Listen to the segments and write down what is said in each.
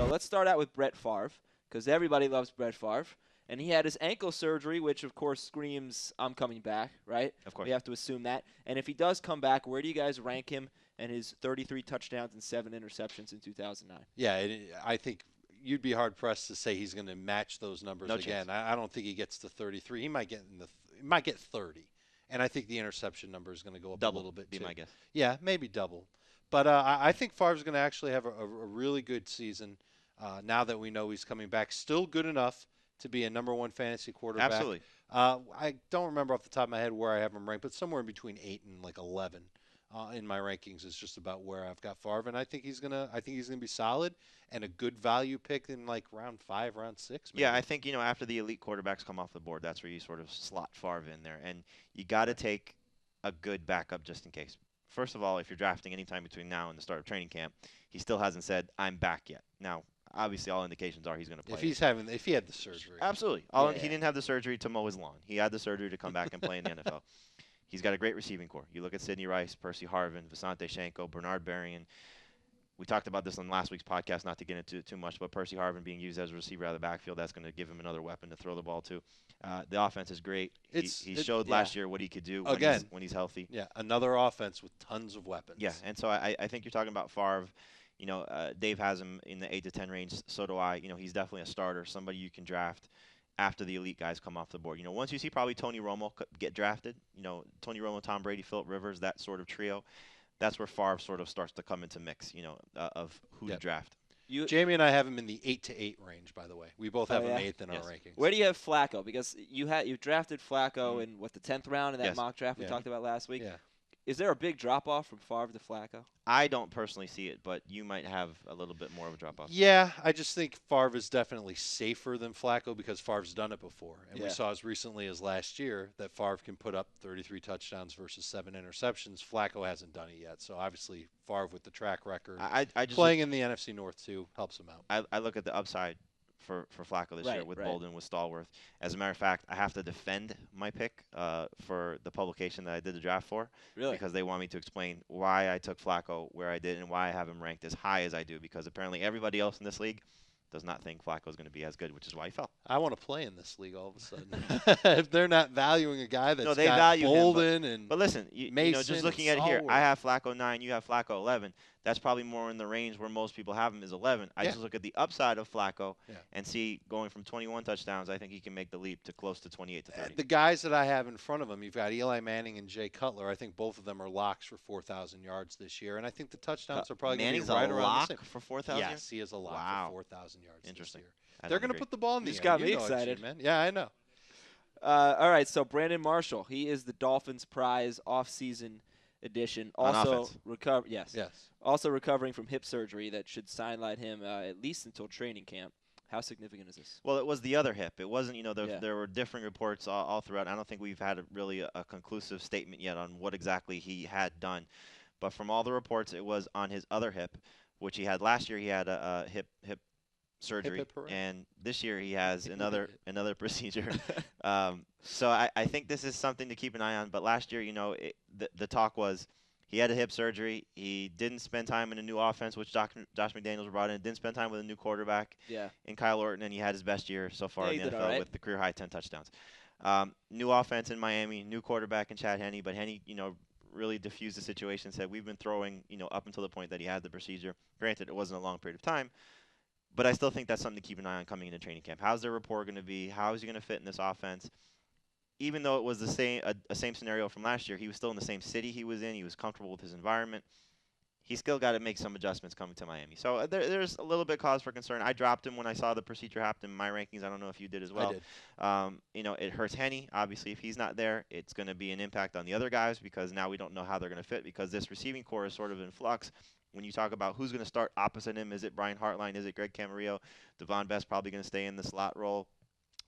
So let's start out with Brett Favre, because everybody loves Brett Favre. And he had his ankle surgery, which, of course, screams, I'm coming back, right? Of course. We have to assume that. And if he does come back, where do you guys rank him and his 33 touchdowns and 7 interceptions in 2009? Yeah, I think you'd be hard-pressed to say he's going to match those numbers No again. chance. I don't think he gets to 33. He might get 30. And I think the interception number is going to go up a little bit, be too. my guess. Yeah, maybe double. But I think Favre's going to actually have a really good season now that we know he's coming back. Still good enough to be a number one fantasy quarterback. Absolutely. I don't remember off the top of my head where I have him ranked, but somewhere in between 8 and like 11 in my rankings is just about where I've got Favre, and I think he's gonna be solid and a good value pick in like round 5, round 6. Maybe. Yeah, I think after the elite quarterbacks come off the board, that's where you sort of slot Favre in there, and you got to take a good backup just in case. First of all, if you're drafting anytime between now and the start of training camp, he still hasn't said I'm back yet. Now, obviously, all indications are he's going to play. If he had the surgery. Absolutely. He didn't have the surgery to mow his lawn. He had the surgery to come back and play in the NFL. He's got a great receiving core. You look at Sidney Rice, Percy Harvin, Visanthe Shenko, Bernard Berrien. We talked about this on last week's podcast, not to get into it too much, but Percy Harvin being used as a receiver out of the backfield, that's going to give him another weapon to throw the ball to. The offense is great. He showed last year what he could do when he's healthy. Yeah, another offense with tons of weapons. Yeah, and so I think you're talking about Favre. Dave has him in the 8 to 10 range. So do I. He's definitely a starter, somebody you can draft after the elite guys come off the board. Once you see probably Tony Romo get drafted, Tony Romo, Tom Brady, Phillip Rivers, that sort of trio, that's where Favre sort of starts to come into mix, of who to draft. Jamey and I have him in the 8 to 8 range, by the way. We both have him 8th in our rankings. Where do you have Flacco? Because you drafted Flacco in the 10th round in that mock draft we talked about last week. Yeah. Is there a big drop-off from Favre to Flacco? I don't personally see it, but you might have a little bit more of a drop-off. Yeah, I just think Favre is definitely safer than Flacco because Favre's done it before. And we saw as recently as last year that Favre can put up 33 touchdowns versus 7 interceptions. Flacco hasn't done it yet. So obviously Favre with the track record, I just playing in the NFC North too, helps him out. I look at the upside for Flacco this year with Bolden, with Stallworth. As a matter of fact, I have to defend my pick for the publication that I did the draft for. Really? Because they want me to explain why I took Flacco where I did and why I have him ranked as high as I do, because apparently everybody else in this league does not think Flacco is going to be as good, which is why he fell. I want to play in this league all of a sudden. If they're not valuing a guy that's they got value Bolden him, and but listen, Mason just looking at it here, I have Flacco 9, you have Flacco 11. That's probably more in the range where most people have him is 11. I just look at the upside of Flacco and see going from 21 touchdowns, I think he can make the leap to close to 28 to 30. The guys that I have in front of him, you've got Eli Manning and Jay Cutler. I think both of them are locks for 4,000 yards this year, and I think the touchdowns are probably going to be right around the same. For 4,000? Yes, he is a lock for 4,000 yards Interesting. this year. They're going to put the ball in the air. Just got me excited. Man. Yeah, I know. All right, so Brandon Marshall, he is the Dolphins' prize off-season edition. Also Also recovering from hip surgery that should sideline him at least until training camp. How significant is this? Well, it was the other hip. It wasn't, there were differing reports all throughout. I don't think we've had really a conclusive statement yet on what exactly he had done. But from all the reports, it was on his other hip, which he had last year. He had a hip surgery, and this year he has another procedure. So I think this is something to keep an eye on. But last year, the talk was he had a hip surgery. He didn't spend time in a new offense, which Josh McDaniels brought in. Didn't spend time with a new quarterback in Kyle Orton, and he had his best year so far in the NFL with the career-high 10 touchdowns. New offense in Miami, new quarterback in Chad Henne, but Henne, really diffused the situation, said we've been throwing, up until the point that he had the procedure. Granted, it wasn't a long period of time, but I still think that's something to keep an eye on coming into training camp. How's their rapport going to be? How is he going to fit in this offense? Even though it was the same scenario from last year, he was still in the same city he was in. He was comfortable with his environment. He's still got to make some adjustments coming to Miami. So there's a little bit cause for concern. I dropped him when I saw the procedure happen in my rankings. I don't know if you did as well. I did. It hurts Henne. Obviously, if he's not there, it's going to be an impact on the other guys because now we don't know how they're going to fit because this receiving core is sort of in flux. When you talk about who's going to start opposite him, is it Brian Hartline? Is it Greg Camarillo? Devon Best probably going to stay in the slot role.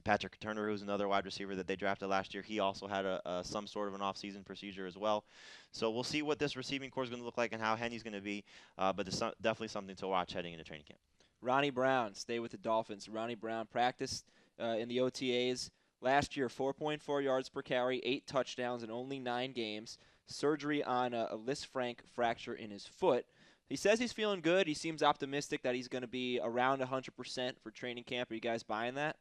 Patrick Turner, who's another wide receiver that they drafted last year, he also had some sort of an off-season procedure as well. So we'll see what this receiving core is going to look like and how Henne's going to be, but it's definitely something to watch heading into training camp. Ronnie Brown, stay with the Dolphins. Ronnie Brown practiced in the OTAs last year, 4.4 yards per carry, 8 touchdowns in only 9 games. Surgery on a Lisfranc fracture in his foot. He says he's feeling good. He seems optimistic that he's going to be around 100% for training camp. Are you guys buying that?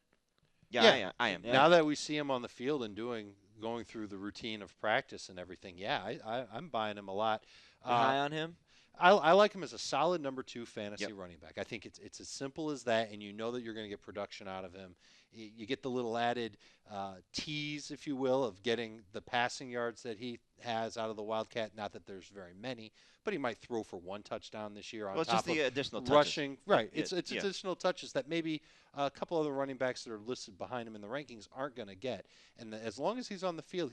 Yeah. I am. Now that we see him on the field and going through the routine of practice and everything, I'm buying him a lot. High on him? I like him as a solid number 2 fantasy running back. I think it's as simple as that, and you know that you're going to get production out of him. You get the little added tease, if you will, of getting the passing yards that he has out of the Wildcat. Not that there's very many, but he might throw for 1 touchdown this year on top just the of additional rushing. Touches. Right, it's additional touches that maybe a couple other running backs that are listed behind him in the rankings aren't going to get. And as long as he's on the field,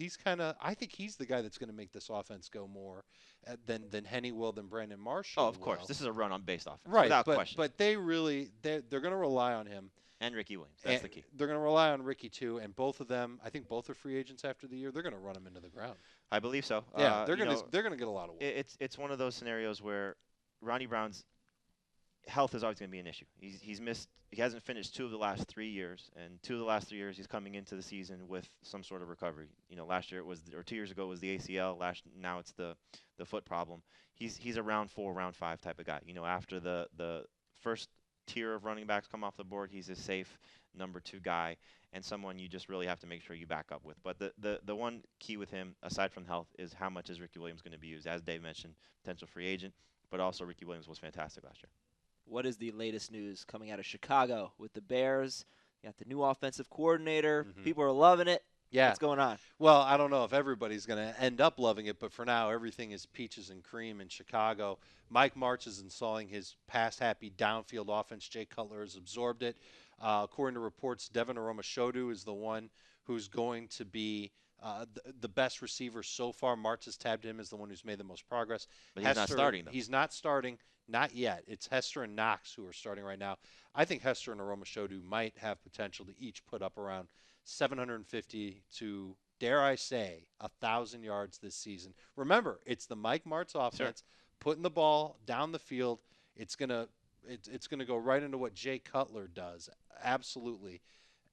I think he's the guy that's going to make this offense go more than Henny will, than Brandon Marshall. Oh, of course. This is a run-on-based offense, right? Without question. But they're going to rely on him. And Ricky Williams. That's the key. They're going to rely on Ricky, too, and both of them, I think both are free agents after the year. They're going to run him into the ground. I believe so. Yeah, they're going to get a lot of work. It's one of those scenarios where Ronnie Brown's health is always going to be an issue. He hasn't finished 2 of the last 3 years, and 2 of the last 3 years he's coming into the season with some sort of recovery. Last year or 2 years ago it was the ACL. Now it's the foot problem. He's a round 4, round 5 type of guy. After the first tier of running backs come off the board, he's a safe number 2 guy and someone you just really have to make sure you back up with. But the one key with him, aside from health, is how much is Ricky Williams going to be used. As Dave mentioned, potential free agent, but also Ricky Williams was fantastic last year. What is the latest news coming out of Chicago with the Bears? You got the new offensive coordinator. Mm-hmm. People are loving it. Yeah. What's going on? Well, I don't know if everybody's going to end up loving it, but for now, everything is peaches and cream in Chicago. Mike Martz is installing his pass-happy downfield offense. Jay Cutler has absorbed it. According to reports, Devin Aromashodu is the one who's going to be the best receiver so far. Martz has tabbed him as the one who's made the most progress. But he's not starting, though. He's not starting. Not yet. It's Hester and Knox who are starting right now. I think Hester and Aromashodu might have potential to each put up around 750 to, dare I say, 1,000 yards this season. Remember, it's the Mike Martz offense, putting the ball down the field. It's gonna go right into what Jay Cutler does, absolutely.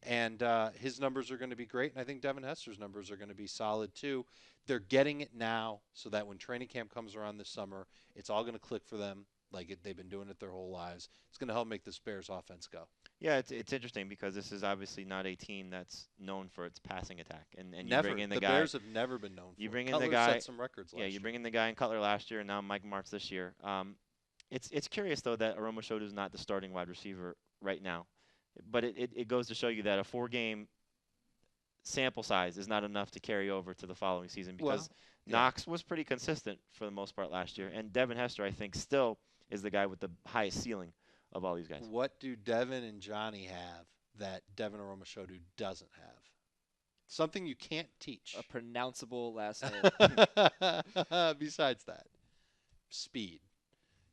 And his numbers are going to be great, and I think Devin Hester's numbers are going to be solid too. They're getting it now, so that when training camp comes around this summer, it's all going to click for them. They've been doing it their whole lives. It's going to help make this Bears offense go. Yeah, it's interesting because this is obviously not a team that's known for its passing attack. And never. You bring in the guy. The Bears have never been known for it. You bring in Cutler the guy. Set some records last year. You bring in the guy in Cutler last year, and now Mike Martz this year. It's curious though that Aromashodu is not the starting wide receiver right now, but it goes to show you that a 4-game sample size is not enough to carry over to the following season because Knox was pretty consistent for the most part last year, and Devin Hester I think still is the guy with the highest ceiling of all these guys. What do Devin and Johnny have that Devin Aromashodu doesn't have? Something you can't teach. A pronounceable last name. Besides that, speed.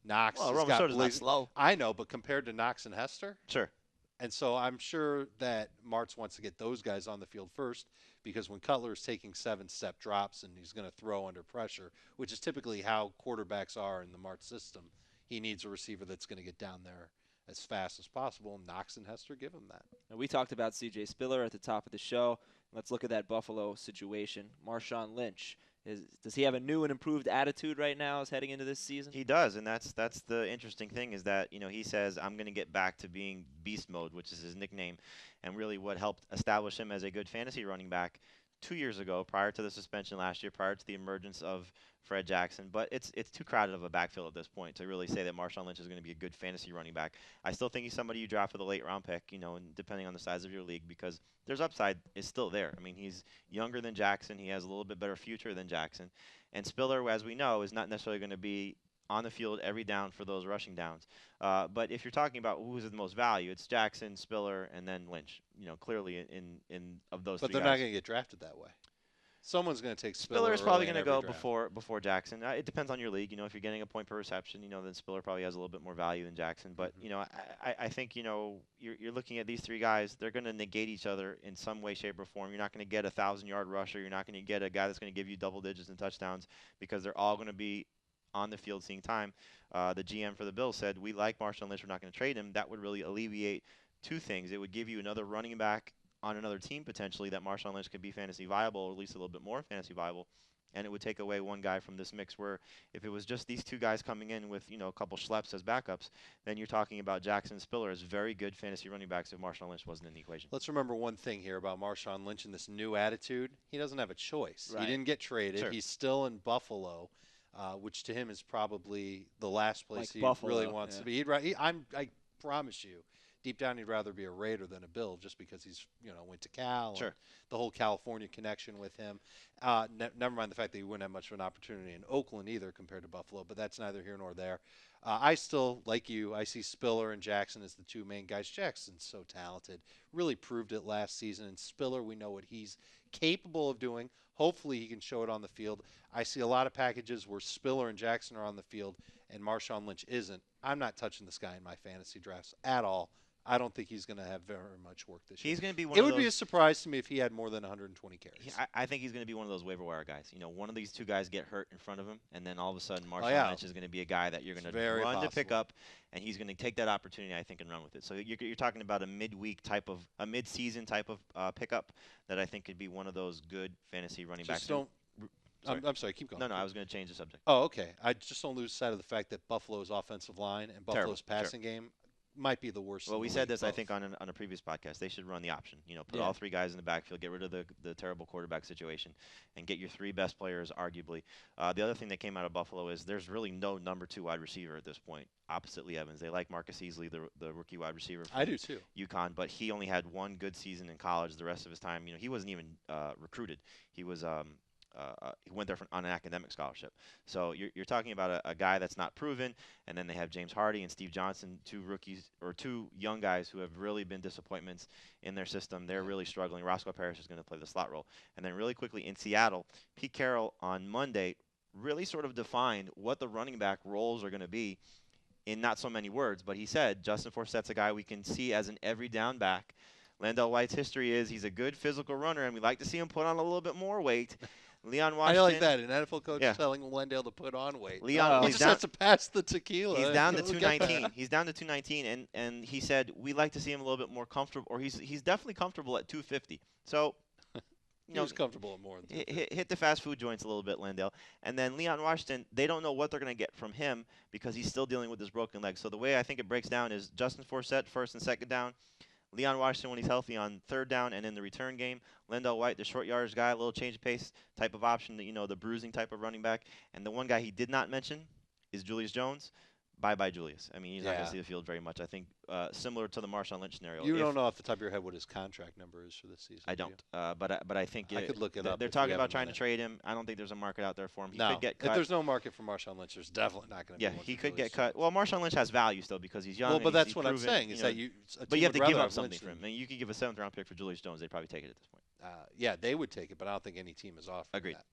Knox. Well, Aromashodu's not slow. I know, but compared to Knox and Hester? Sure. And so I'm sure that Martz wants to get those guys on the field first because when Cutler is taking 7-step drops and he's going to throw under pressure, which is typically how quarterbacks are in the Martz system, he needs a receiver that's going to get down there as fast as possible. Knox and Hester give him that. And we talked about C.J. Spiller at the top of the show. Let's look at that Buffalo situation. Marshawn Lynch. Does he have a new and improved attitude right now as heading into this season? He does, and that's the interesting thing is that he says I'm going to get back to being beast mode, which is his nickname, and really what helped establish him as a good fantasy running back 2 years ago, prior to the suspension last year, prior to the emergence of Fred Jackson. But it's too crowded of a backfield at this point to really say that Marshawn Lynch is going to be a good fantasy running back. I still think he's somebody you draft with a late round pick, and depending on the size of your league, because there's upside is still there. I mean, he's younger than Jackson. He has a little bit better future than Jackson. And Spiller, as we know, is not necessarily going to be on the field every down for those rushing downs. But if you're talking about who's the most value, it's Jackson, Spiller, and then Lynch. Clearly in of those. But three they're guys. not going to get drafted that way. Someone's going to take Spiller. Spiller is probably going to go draft. before Jackson. It depends on your league. If you're getting a point per reception, then Spiller probably has a little bit more value than Jackson. But I think you're looking at these three guys. They're going to negate each other in some way, shape, or form. You're not going to get a 1,000-yard rusher. You're not going to get a guy that's going to give you double digits in touchdowns because they're all going to be on the field seeing time. The GM for the Bills said, we like Marshawn Lynch. We're not going to trade him. That would really alleviate two things. It would give you another running back on another team potentially that Marshawn Lynch could be fantasy viable, or at least a little bit more fantasy viable. and it would take away one guy from this mix. Where if it was just these two guys coming in with a couple schleps as backups, then you're talking about Jackson Spiller as very good fantasy running backs if Marshawn Lynch wasn't in the equation. Let's remember one thing here about Marshawn Lynch and this new attitude. He doesn't have a choice. Right. He didn't get traded. Sure. He's still in Buffalo, which to him is probably the last place he really wants to be. I promise you, deep down he'd rather be a Raider than a Bill, just because he's went to Cal. Sure. And the whole California connection with him. Never mind the fact that he wouldn't have much of an opportunity in Oakland either compared to Buffalo, but that's neither here nor there. I still, like you, I see Spiller and Jackson as the two main guys. Jackson's so talented, really proved it last season. And Spiller, we know what he's capable of doing. Hopefully he can show it on the field. I see a lot of packages where Spiller and Jackson are on the field and Marshawn Lynch isn't. I'm not touching this guy in my fantasy drafts at all. I don't think he's going to have very much work this year. He's going to be one. It would be a surprise to me if he had more than 120 carries. I think he's going to be one of those waiver wire guys. One of these two guys get hurt in front of him, and then all of a sudden Marshawn Lynch is going to be a guy that you're going to run to pick up, and he's going to take that opportunity, I think, and run with it. So you're talking about a mid-season type of pickup that I think could be one of those good fantasy running backs. I'm sorry, keep going. No, I was going to change the subject. Oh, okay. I just don't lose sight of the fact that Buffalo's offensive line and Buffalo's passing game might be the worst. Well, we said this, I think, on a previous podcast. They should run the option. Put all three guys in the backfield, get rid of the terrible quarterback situation, and get your three best players, arguably. The other thing that came out of Buffalo is there's really no number 2 wide receiver at this point, opposite Lee Evans. They like Marcus Easley, the rookie wide receiver from I do too. UConn, but he only had one good season in college. The rest of his time, he wasn't even recruited. He was he went there on an academic scholarship. So you're talking about a guy that's not proven, and then they have James Hardy and Steve Johnson, two young guys who have really been disappointments in their system. They're really struggling. Roscoe Parrish is going to play the slot role. And then really quickly in Seattle, Pete Carroll on Monday really sort of defined what the running back roles are going to be in not so many words, but he said Justin Forsett's a guy we can see as an every down back. Landell White's history is he's a good physical runner, and we like to see him put on a little bit more weight. Leon Washington. I like that. An NFL coach telling Wendell to put on weight. Leon, he just has to pass the tequila. He's down to 219. He's down to 219, and he said we like to see him a little bit more comfortable, or he's definitely comfortable at 250. So, he was comfortable at more than 250. Hit the fast food joints a little bit, Landale. And then Leon Washington, they don't know what they're going to get from him because he's still dealing with this broken leg. So the way I think it breaks down is Justin Forsett first and second down. Leon Washington when he's healthy on third down and in the return game. Landell White, the short yardage guy, a little change of pace type of option, the bruising type of running back. And the one guy he did not mention is Julius Jones. Bye-bye, Julius. I mean, he's not going to see the field very much. I think similar to the Marshawn Lynch scenario. You don't know off the top of your head what his contract number is for this season. I don't. But I think I could look it up. They're talking about trying to trade him. I don't think there's a market out there for him. He could get cut. If there's no market for Marshawn Lynch, there's definitely not going to be one. Yeah, he could get cut. Well, Marshawn Lynch has value still because he's young. Well, but that's he's what proven, I'm saying is that you. But you have to give up something for him. I mean, you could give a 7th round pick for Julius Jones. They'd probably take it at this point. Yeah, they would take it, but I don't think any team is offering Agreed. that.